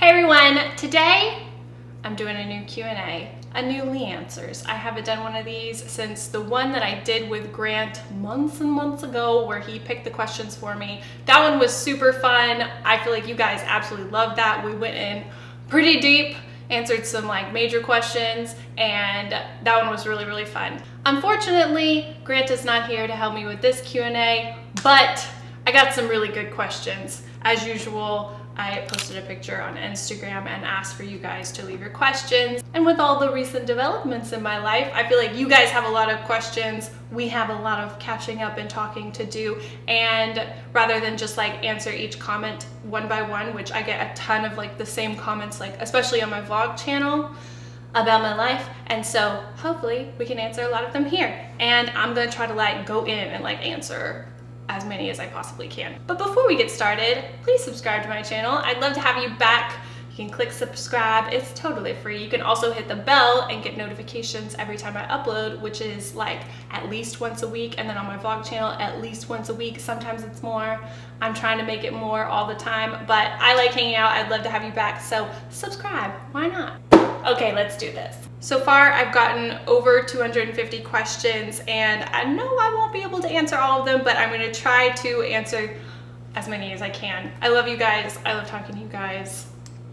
Hey everyone, today I'm doing a new Q&A, a new Leigh Answers. I haven't done one of these since the one that I did with Grant months and months ago where he picked the questions for me. That one was super fun. I feel like you guys absolutely loved that. We went in pretty deep, answered some major questions, and that one was really, really fun. Unfortunately, Grant is not here to help me with this Q&A, but I got some really good questions. As usual, I posted a picture on Instagram and asked for you guys to leave your questions. And with all the recent developments in my life, I feel like you guys have a lot of questions. We have a lot of catching up and talking to do. And rather than just answer each comment one by one, which I get a ton of the same comments, especially on my vlog channel about my life. And so hopefully we can answer a lot of them here. And I'm gonna try to go in and answer as many as I possibly can. But before we get started, please subscribe to my channel. I'd love to have you back. You can click subscribe, it's totally free. You can also hit the bell and get notifications every time I upload, which is at least once a week, and then on my vlog channel at least once a week. Sometimes it's more. I'm trying to make it more all the time, but I like hanging out. I'd love to have you back, so subscribe, why not? Okay, let's do this. So far, I've gotten over 250 questions, and I know I won't be able to answer all of them, but I'm gonna try to answer as many as I can. I love you guys. I love talking to you guys.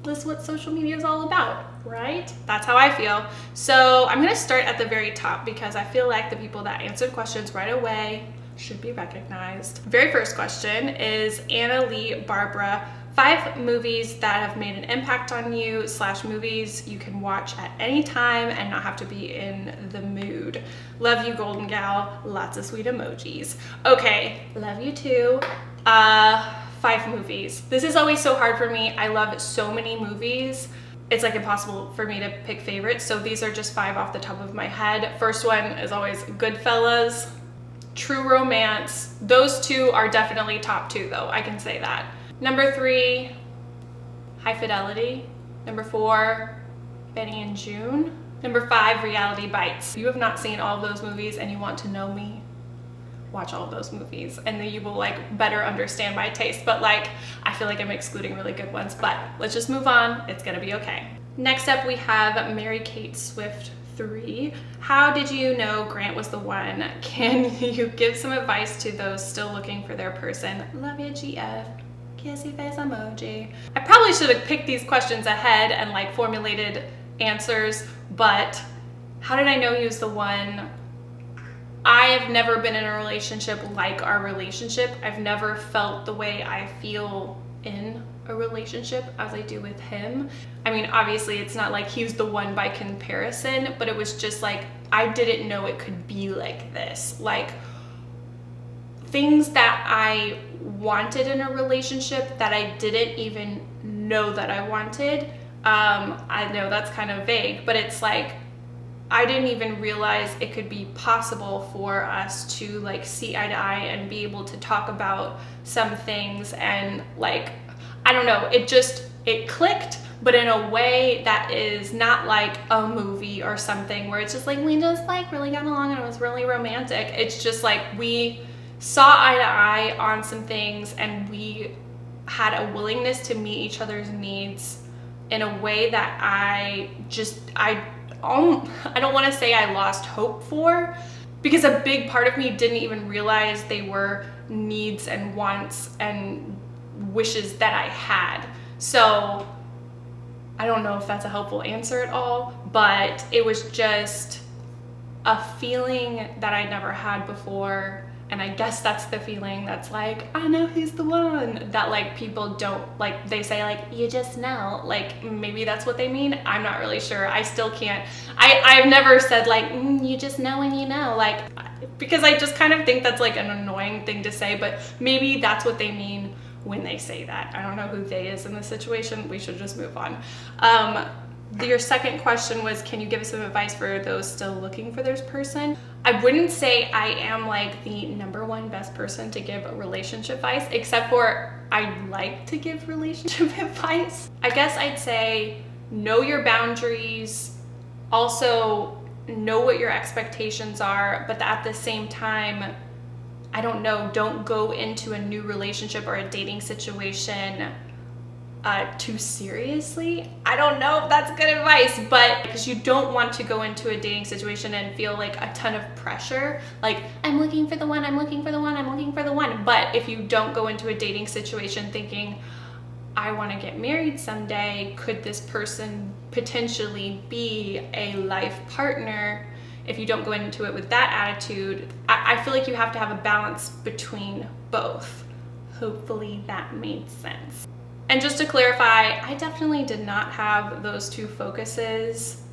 This is what social media is all about, right? That's how I feel. So I'm gonna start at the very top because I feel like the people that answered questions right away should be recognized. Very first question is Anna Lee Barbara. 5 movies that have made an impact on you / movies you can watch at any time and not have to be in the mood. Love you, golden gal. Lots of sweet emojis. Okay, love you too. 5 movies. This is always so hard for me. I love so many movies. It's impossible for me to pick favorites. So these are just 5 off the top of my head. First one is always Goodfellas, True Romance. Those 2 are definitely top 2 though, I can say that. Number 3, High Fidelity. Number 4, Benny and June. Number 5, Reality Bites. If you have not seen all of those movies and you want to know me, watch all of those movies and then you will better understand my taste. But I feel like I'm excluding really good ones, but let's just move on. It's gonna be okay. Next up we have Marykate Swift 3. How did you know Grant was the one? Can you give some advice to those still looking for their person? Love you, GF. Kissy face emoji. I probably should have picked these questions ahead and formulated answers, but how did I know he was the one? I have never been in a relationship like our relationship. I've never felt the way I feel in a relationship as I do with him. I mean, obviously it's not he was the one by comparison, but it was just I didn't know it could be like this. Things that I wanted in a relationship that I didn't even know that I wanted. I know that's kind of vague, but it's I didn't even realize it could be possible for us to see eye to eye and be able to talk about some things, and I don't know, it clicked, but in a way that is not a movie or something where it's just we just really got along and it was really romantic. It's just we saw eye to eye on some things and we had a willingness to meet each other's needs in a way that I don't want to say I lost hope for, because a big part of me didn't even realize they were needs and wants and wishes that I had. So I don't know if that's a helpful answer at all, but it was just a feeling that I'd never had before. And I guess that's the feeling that's I know he's the one, that people don't, they say you just know, maybe that's what they mean. I'm not really sure. I still can't, I've never said you just know when you know, because I just kind of think that's an annoying thing to say, but maybe that's what they mean when they say that. I don't know who they is in this situation. We should just move on. Your second question was, can you give us some advice for those still looking for their person? I wouldn't say I am the number one best person to give relationship advice, except for I like to give relationship advice. I guess I'd say know your boundaries, also know what your expectations are, but at the same time, I don't know, don't go into a new relationship or a dating situation too seriously. I don't know if that's good advice, but because you don't want to go into a dating situation and feel like a ton of pressure, like I'm looking for the one, I'm looking for the one, I'm looking for the one. But if you don't go into a dating situation thinking, I want to get married someday, could this person potentially be a life partner? If you don't go into it with that attitude, I feel like you have to have a balance between both. Hopefully that made sense. And just to clarify, I definitely did not have those two focuses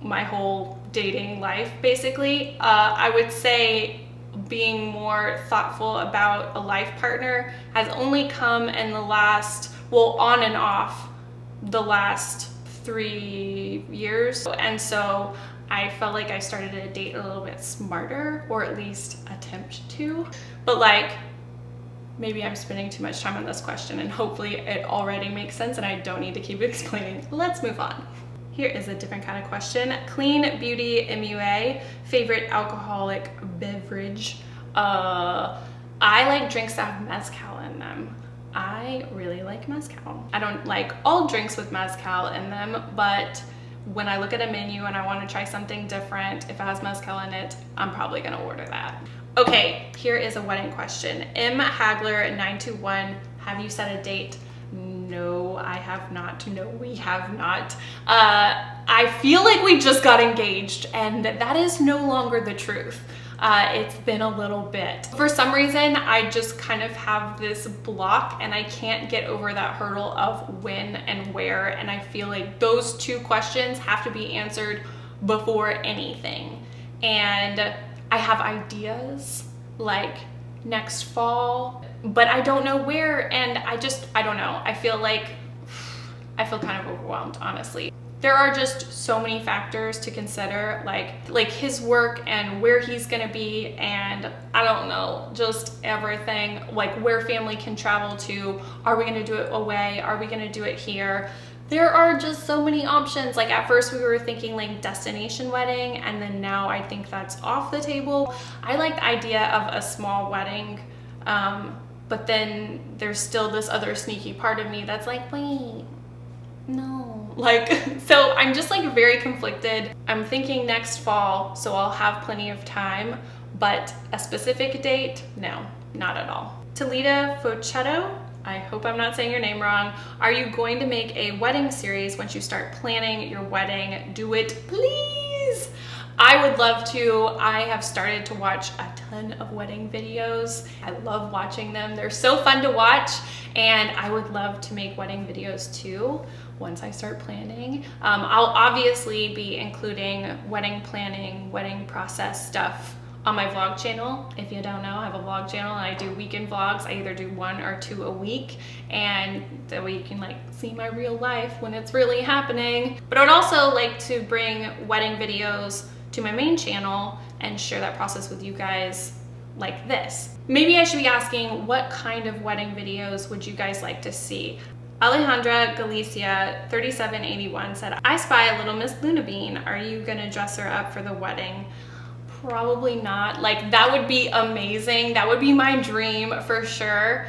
my whole dating life, basically. I would say being more thoughtful about a life partner has only come in the last, well, on and off, the last 3 years. And so I felt like I started to date a little bit smarter, or at least attempt to. But like, maybe I'm spending too much time on this question and hopefully it already makes sense and I don't need to keep explaining. Let's move on. Here is a different kind of question. cleanbeautymua, favorite alcoholic beverage. I like drinks that have mezcal in them. I really like mezcal. I don't like all drinks with mezcal in them, but when I look at a menu and I want to try something different, if it has mezcal in it, I'm probably gonna order that. Okay, here is a wedding question. M. Hagler 921, have you set a date? No, I have not. No, we have not. I feel like we just got engaged and that is no longer the truth. It's been a little bit. For some reason, I just kind of have this block and I can't get over that hurdle of when and where. And I feel like those two questions have to be answered before anything. And I have ideas like next fall, but I don't know where, and I don't know. I feel kind of overwhelmed, honestly. There are just so many factors to consider, like his work and where he's gonna be, and I don't know, just everything, like where family can travel to. Are we gonna do it away? Are we gonna do it here? There are just so many options. Like at first we were thinking like destination wedding, and then now I think that's off the table. I like the idea of a small wedding, but then there's still this other sneaky part of me that's like, wait, no. Like, so I'm just like very conflicted. I'm thinking next fall, so I'll have plenty of time, but a specific date, no, not at all. Talitafochetto, I hope I'm not saying your name wrong. Are you going to make a wedding series once you start planning your wedding? Do it, please. I would love to. I have started to watch a ton of wedding videos. I love watching them. They're so fun to watch, and I would love to make wedding videos too once I start planning. I'll obviously be including wedding planning, wedding process stuff on my vlog channel. If you don't know, I have a vlog channel and I do weekend vlogs. I either do 1 or 2 a week, and that way you can like see my real life when it's really happening. But I would also like to bring wedding videos to my main channel and share that process with you guys like this. Maybe I should be asking, what kind of wedding videos would you guys like to see? Alejandra Galicia 3781 said, I spy a little Miss Luna Bean. Are you gonna dress her up for the wedding? Probably not. Like, that would be amazing. That would be my dream for sure.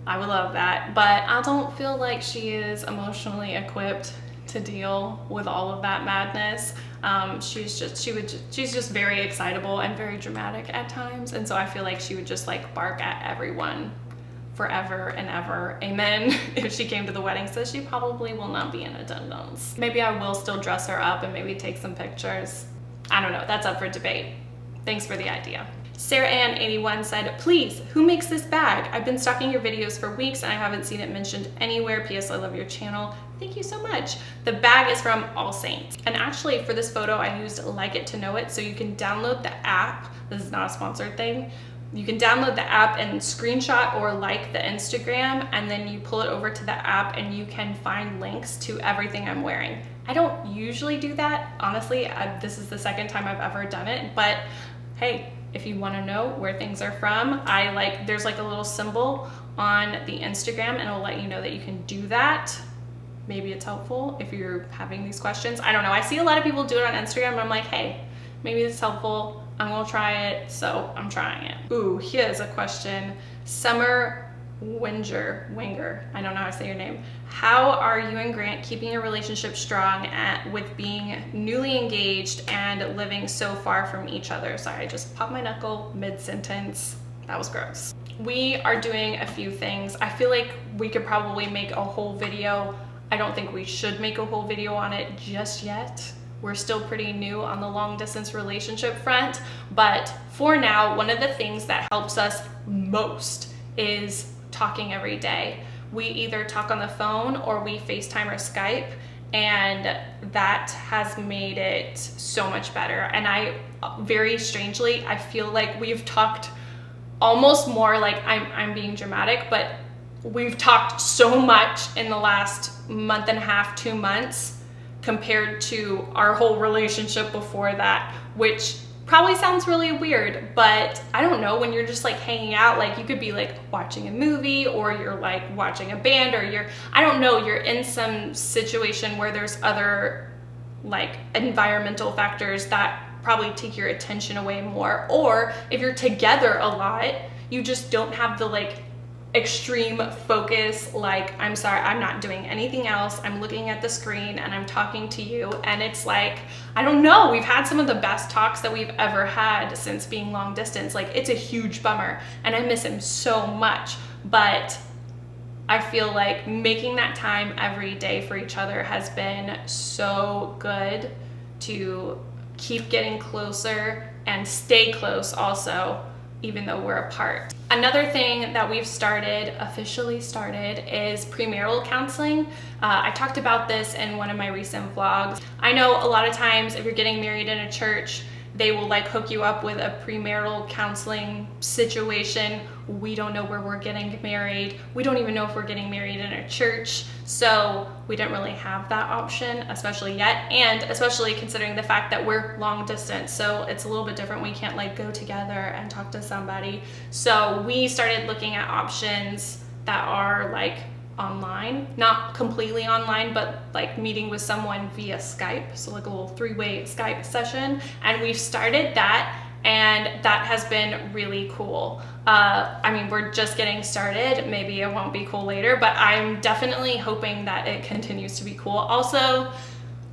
I would love that, but I don't feel like she is emotionally equipped to deal with all of that madness. She's just very excitable and very dramatic at times, and so I feel like she would just like bark at everyone forever and ever. Amen. If she came to the wedding, so she probably will not be in attendance. Maybe I will still dress her up and maybe take some pictures. I don't know. That's up for debate. Thanks for the idea. Sarah Ann 81 said, please, who makes this bag? I've been stalking your videos for weeks and I haven't seen it mentioned anywhere. P.S. I love your channel. Thank you so much. The bag is from All Saints. And actually for this photo, I used Like It to Know It. So you can download the app. This is not a sponsored thing. You can download the app and screenshot or like the Instagram, and then you pull it over to the app and you can find links to everything I'm wearing. I don't usually do that. Honestly, this is the second time I've ever done it, but hey, if you want to know where things are from, there's like a little symbol on the Instagram and it'll let you know that you can do that. Maybe it's helpful if you're having these questions. I don't know. I see a lot of people do it on Instagram and I'm like, hey, maybe it's helpful. I'm gonna try it, so I'm trying it. Ooh, here's a question. Summer Wenger, I don't know how to say your name. How are you and Grant keeping your relationship strong with being newly engaged and living so far from each other? Sorry, I just popped my knuckle mid-sentence. That was gross. We are doing a few things. I feel like we could probably make a whole video. I don't think we should make a whole video on it just yet. We're still pretty new on the long distance relationship front, but for now, one of the things that helps us most is talking every day. We either talk on the phone or we FaceTime or Skype, and that has made it so much better. And I, very strangely, I feel like we've talked almost more, like I'm being dramatic, but we've talked so much in the last month and a half, 2 months, compared to our whole relationship before that, which probably sounds really weird, but I don't know, when you're just like hanging out, like you could be like watching a movie, or you're like watching a band, or I don't know, you're in some situation where there's other like environmental factors that probably take your attention away more. Or if you're together a lot, you just don't have the like extreme focus, like, I'm sorry, I'm not doing anything else, I'm looking at the screen and I'm talking to you. And it's like, I don't know, we've had some of the best talks that we've ever had since being long distance. Like, it's a huge bummer and I miss him so much, but I feel like making that time every day for each other has been so good to keep getting closer and stay close also, even though we're apart. Another thing that we've officially started, is premarital counseling. I talked about this in one of my recent vlogs. I know a lot of times if you're getting married in a church, they will like hook you up with a premarital counseling situation. We don't know where we're getting married. We don't even know if we're getting married in a church. So we didn't really have that option, especially yet. And especially considering the fact that we're long distance. So it's a little bit different. We can't like go together and talk to somebody. So we started looking at options that are like online, not completely online, but like meeting with someone via Skype. So like a little 3-way Skype session. And we've started that, and that has been really cool. I mean, we're just getting started. Maybe it won't be cool later, but I'm definitely hoping that it continues to be cool. Also,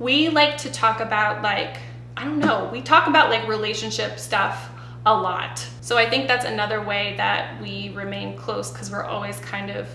we like to talk about like, I don't know, we talk about like relationship stuff a lot. So I think that's another way that we remain close, because we're always kind of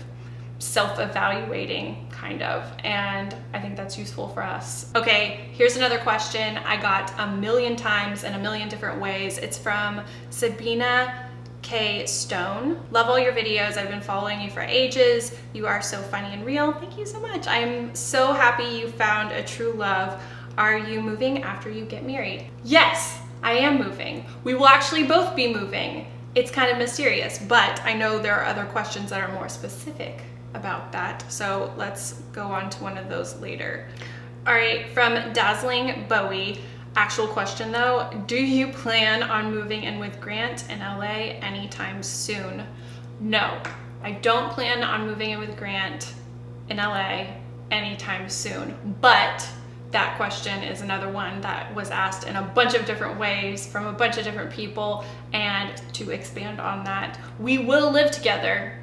self-evaluating, kind of, and I think that's useful for us. Okay, here's another question I got a million times in a million different ways. It's from Sabina K. Stone. Love all your videos. I've been following you for ages. You are so funny and real. Thank you so much. I'm so happy you found a true love. Are you moving after you get married? Yes, I am moving. We will actually both be moving. It's kind of mysterious, but I know there are other questions that are more specific about that. So let's go on to one of those later. All right, from Dazzling Bowie. Actual question though, do you plan on moving in with Grant in LA anytime soon? No, I don't plan on moving in with Grant in LA anytime soon, but that question is another one that was asked in a bunch of different ways from a bunch of different people. And to expand on that, we will live together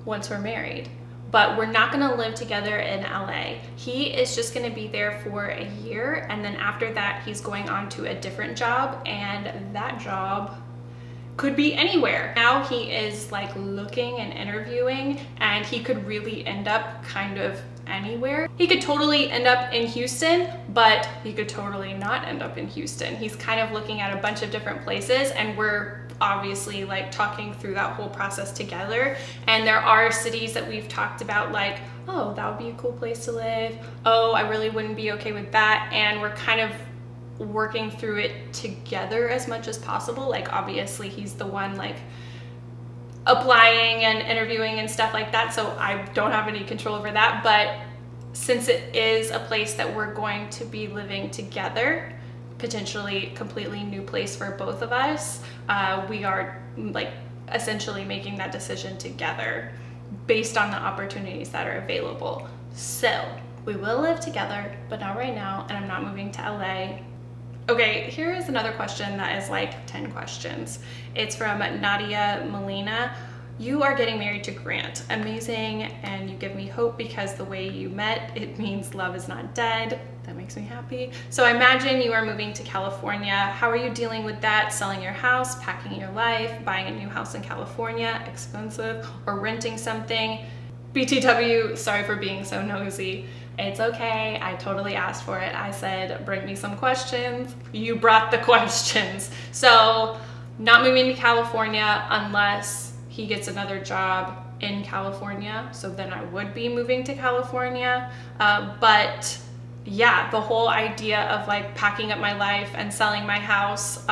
once we're married, but we're not gonna live together in LA. He is just gonna be there for a year, and then after that, he's going on to a different job, and that job could be anywhere. Now he is like looking and interviewing, and he could really end up kind of anywhere. He could totally end up in Houston, but he could totally not end up in Houston. He's kind of looking at a bunch of different places, and we're obviously like talking through that whole process together. And there are cities that we've talked about, like, oh, that would be a cool place to live. Oh, I really wouldn't be okay with that. And we're kind of working through it together as much as possible. Like, obviously he's the one like applying and interviewing and stuff like that, so I don't have any control over that. But since it is a place that we're going to be living together, potentially completely new place for both of us, we are like essentially making that decision together based on the opportunities that are available. So we will live together, but not right now, and I'm not moving to LA. Okay, here is another question that is like 10 questions. It's from Nadia Molina. You are getting married to Grant. Amazing, and you give me hope because the way you met, it means love is not dead. That makes me happy. So I imagine you are moving to California. How are you dealing with that? Selling your house, packing your life, buying a new house in California, expensive, or renting something? BTW, sorry for being so nosy. It's okay, I totally asked for it. I said, bring me some questions. You brought the questions. So not moving to California unless he gets another job in California, so then I would be moving to California. But yeah, the whole idea of like packing up my life and selling my house,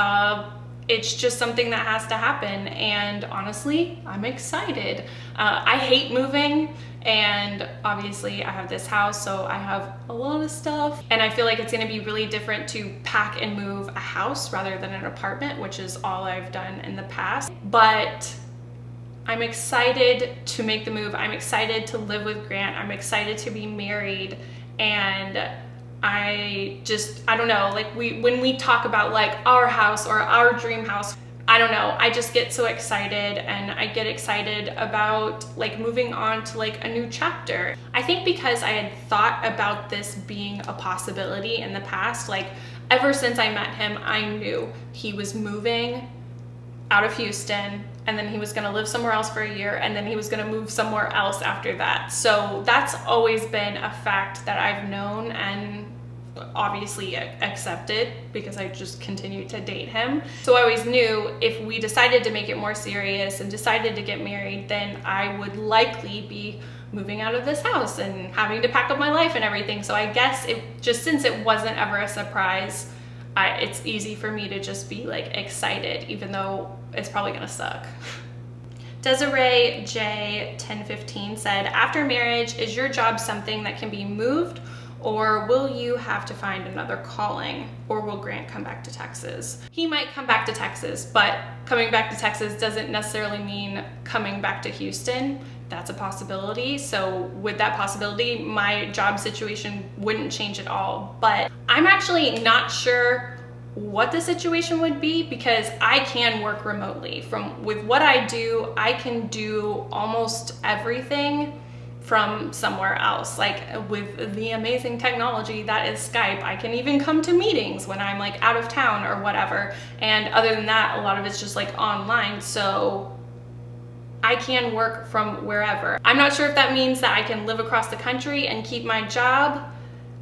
it's just something that has to happen. And honestly, I'm excited. I hate moving, and obviously I have this house, so I have a lot of stuff, and I feel like it's gonna be really different to pack and move a house rather than an apartment, which is all I've done in the past. But I'm excited to make the move. I'm excited to live with Grant. I'm excited to be married. And I don't know, like when we talk about like our house or our dream house, I don't know, I just get so excited, and I get excited about like moving on to like a new chapter. I think because I had thought about this being a possibility in the past, like ever since I met him, I knew he was moving out of Houston, and then he was gonna live somewhere else for a year, and then he was gonna move somewhere else after that. So that's always been a fact that I've known and obviously accepted because I just continued to date him. So I always knew if we decided to make it more serious and decided to get married, then I would likely be moving out of this house and having to pack up my life and everything. So I guess since it wasn't ever a surprise, it's easy for me to just be like excited, even though it's probably gonna suck. Desiree J 1015 said, after marriage, is your job something that can be moved, or will you have to find another calling, or will Grant come back to Texas? He might come back to Texas, but coming back to Texas doesn't necessarily mean coming back to Houston. That's a possibility. So with that possibility, my job situation wouldn't change at all. But I'm actually not sure what the situation would be, because I can work remotely. With what I do, I can do almost everything from somewhere else. Like with the amazing technology that is Skype, I can even come to meetings when I'm like out of town or whatever. And other than that, a lot of it's just like online. So I can work from wherever. I'm not sure if that means that I can live across the country and keep my job.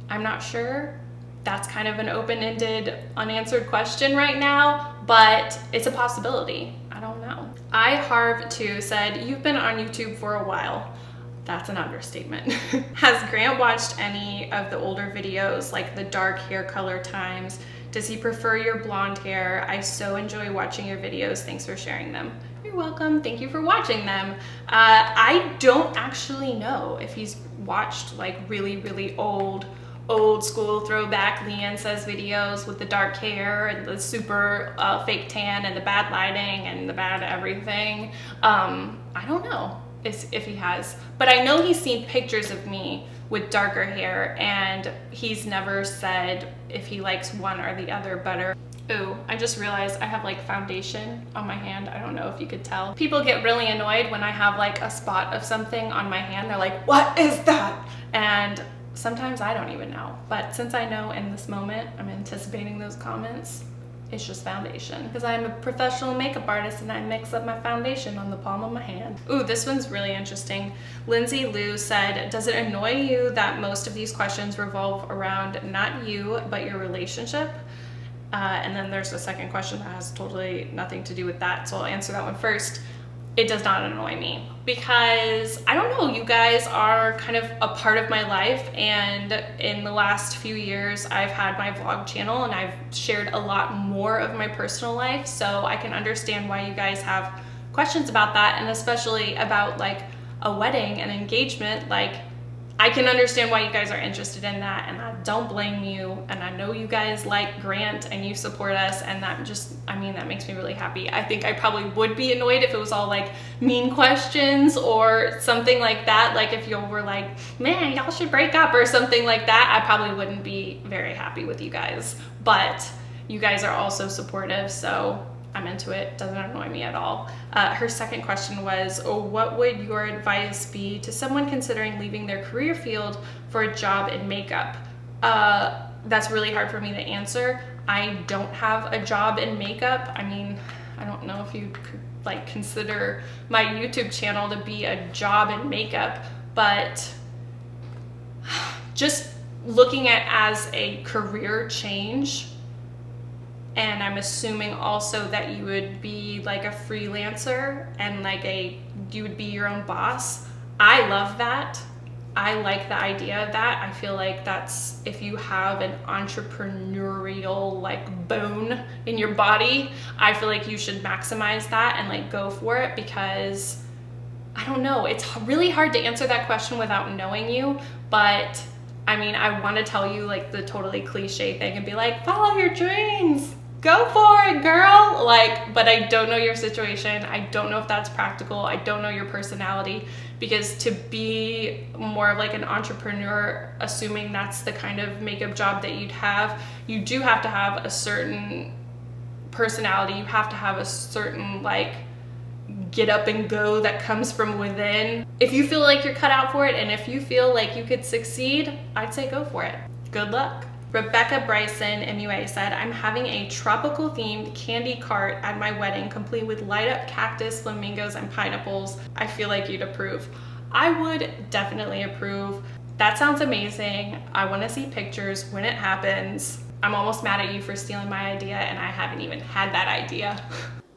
I'm not sure. That's kind of an open-ended, unanswered question right now, but it's a possibility. I don't know. iHarv2 said, you've been on YouTube for a while. That's an understatement. Has Grant watched any of the older videos, like the dark hair color times? Does he prefer your blonde hair? I so enjoy watching your videos. Thanks for sharing them. You're welcome. Thank you for watching them. I don't actually know if he's watched like really old school throwback LeighAnnSays videos with the dark hair and the super fake tan and the bad lighting and the bad everything. I don't know if he has, but I know he's seen pictures of me with darker hair, and he's never said if he likes one or the other better. Ooh, I just realized I have like foundation on my hand. I don't know if you could tell. People get really annoyed when I have like a spot of something on my hand. They're like, what is that? And sometimes I don't even know. But since I know in this moment, I'm anticipating those comments. It's just foundation, because I'm a professional makeup artist and I mix up my foundation on the palm of my hand. Ooh, this one's really interesting. Lindsayxlou said, does it annoy you that most of these questions revolve around not you, but your relationship? And then there's a second question that has totally nothing to do with that, so I'll answer that one first. It does not annoy me, because I don't know, you guys are kind of a part of my life, and in the last few years I've had my vlog channel and I've shared a lot more of my personal life, so I can understand why you guys have questions about that, and especially about like a wedding and engagement. Like, I can understand why you guys are interested in that, and I don't blame you, and I know you guys like Grant and you support us, and that just, I mean, that makes me really happy. I think I probably would be annoyed if it was all like mean questions or something like that. Like if you were like, man, y'all should break up or something like that, I probably wouldn't be very happy with you guys. But you guys are also supportive, so I'm into it, doesn't annoy me at all. Her second question was, oh, what would your advice be to someone considering leaving their career field for a job in makeup? That's really hard for me to answer. I don't have a job in makeup. I mean, I don't know if you could like consider my YouTube channel to be a job in makeup, but just looking at as a career change, and I'm assuming also that you would be like a freelancer and like you would be your own boss. I love that. I like the idea of that. I feel like that's, if you have an entrepreneurial like bone in your body, I feel like you should maximize that and like go for it, because I don't know, it's really hard to answer that question without knowing you. But I mean, I want to tell you like the totally cliche thing and be like, follow your dreams, go for it, girl. Like, but I don't know your situation. I don't know if that's practical. I don't know your personality, because to be more of like an entrepreneur, assuming that's the kind of makeup job that you'd have, you do have to have a certain personality. You have to have a certain like get up and go that comes from within. If you feel like you're cut out for it, and if you feel like you could succeed, I'd say go for it. Good luck. Rebecca Bryson MUA said, I'm having a tropical themed candy cart at my wedding, complete with light up cactus, flamingos, and pineapples. I feel like you'd approve. I would definitely approve. That sounds amazing. I want to see pictures when it happens. I'm almost mad at you for stealing my idea, and I haven't even had that idea.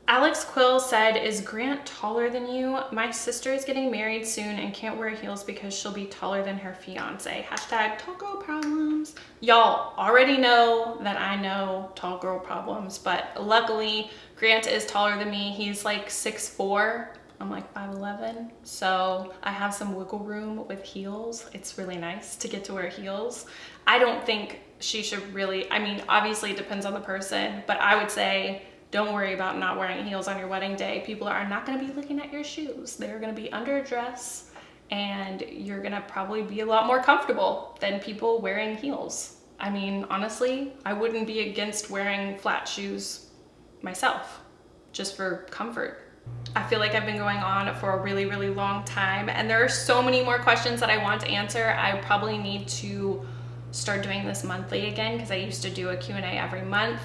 Alex Quill said, is Grant taller than you? My sister is getting married soon and can't wear heels because she'll be taller than her fiance. Hashtag tall girl problems. Y'all already know that I know tall girl problems, but luckily Grant is taller than me. He's like 6'4". I'm like 5'11". So I have some wiggle room with heels. It's really nice to get to wear heels. I don't think she should really, I mean, obviously it depends on the person, but I would say, don't worry about not wearing heels on your wedding day. People are not going to be looking at your shoes. They're going to be under a dress, and you're going to probably be a lot more comfortable than people wearing heels. I mean, honestly, I wouldn't be against wearing flat shoes myself, just for comfort. I feel like I've been going on for a really, really long time, and there are so many more questions that I want to answer. I probably need to start doing this monthly again, because I used to do a Q&A every month.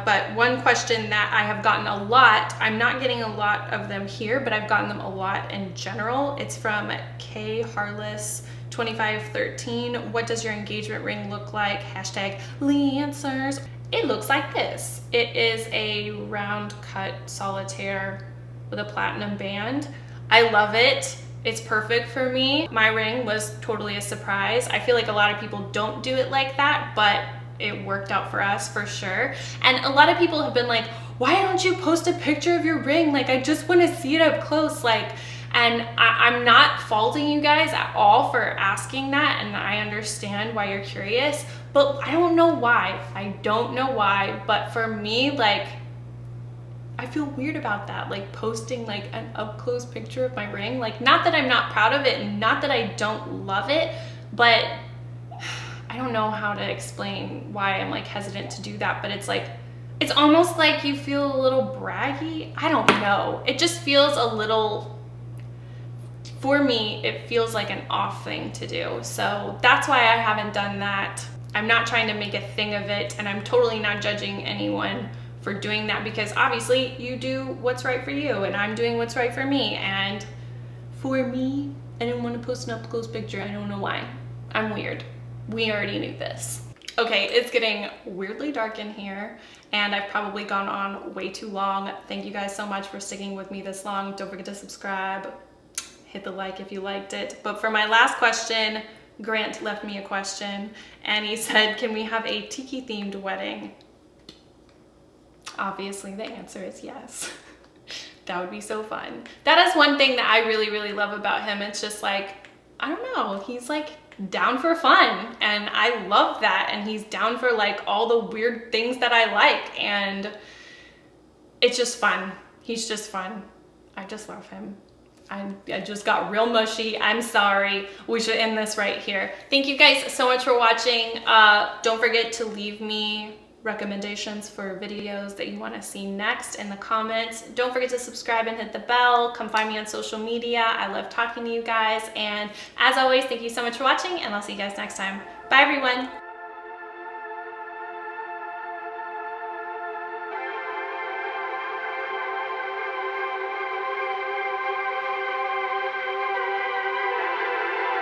But one question that I have gotten a lot, I'm not getting a lot of them here, but I've gotten them a lot in general. It's from K Harless 2513. What does your engagement ring look like? Hashtag LeighAnnSays. It looks like this. It is a round cut solitaire with a platinum band. I love it. It's perfect for me. My ring was totally a surprise. I feel like a lot of people don't do it like that, but it worked out for us for sure. And a lot of people have been like, why don't you post a picture of your ring? Like, I just want to see it up close. Like, and I'm not faulting you guys at all for asking that, and I understand why you're curious, but I don't know why. I don't know why, but for me, like, I feel weird about that, like posting like an up close picture of my ring. Like, not that I'm not proud of it, and not that I don't love it, but I don't know how to explain why I'm like hesitant to do that. But it's like, it's almost like you feel a little braggy. I don't know. It just feels a little, for me, it feels like an off thing to do. So that's why I haven't done that. I'm not trying to make a thing of it, and I'm totally not judging anyone for doing that, because obviously you do what's right for you, and I'm doing what's right for me. And for me, I didn't want to post an up close picture. I don't know why. I'm weird. We already knew this. Okay, it's getting weirdly dark in here, and I've probably gone on way too long. Thank you guys so much for sticking with me this long. Don't forget to subscribe, hit the like if you liked it. But for my last question, Grant left me a question, and he said, can we have a tiki themed wedding? Obviously the answer is yes. That would be so fun. That is one thing that I really, really love about him. It's just like, I don't know, he's like down for fun, and I love that. And he's down for like all the weird things that I like, and it's just fun. He's just fun. I just love him. I just got real mushy. I'm sorry. We should end this right here. Thank you guys so much for watching. Don't forget to leave me recommendations for videos that you want to see next in the comments. Don't forget to subscribe and hit the bell. Come find me on social media. I love talking to you guys. And as always, thank you so much for watching, and I'll see you guys next time. Bye, everyone.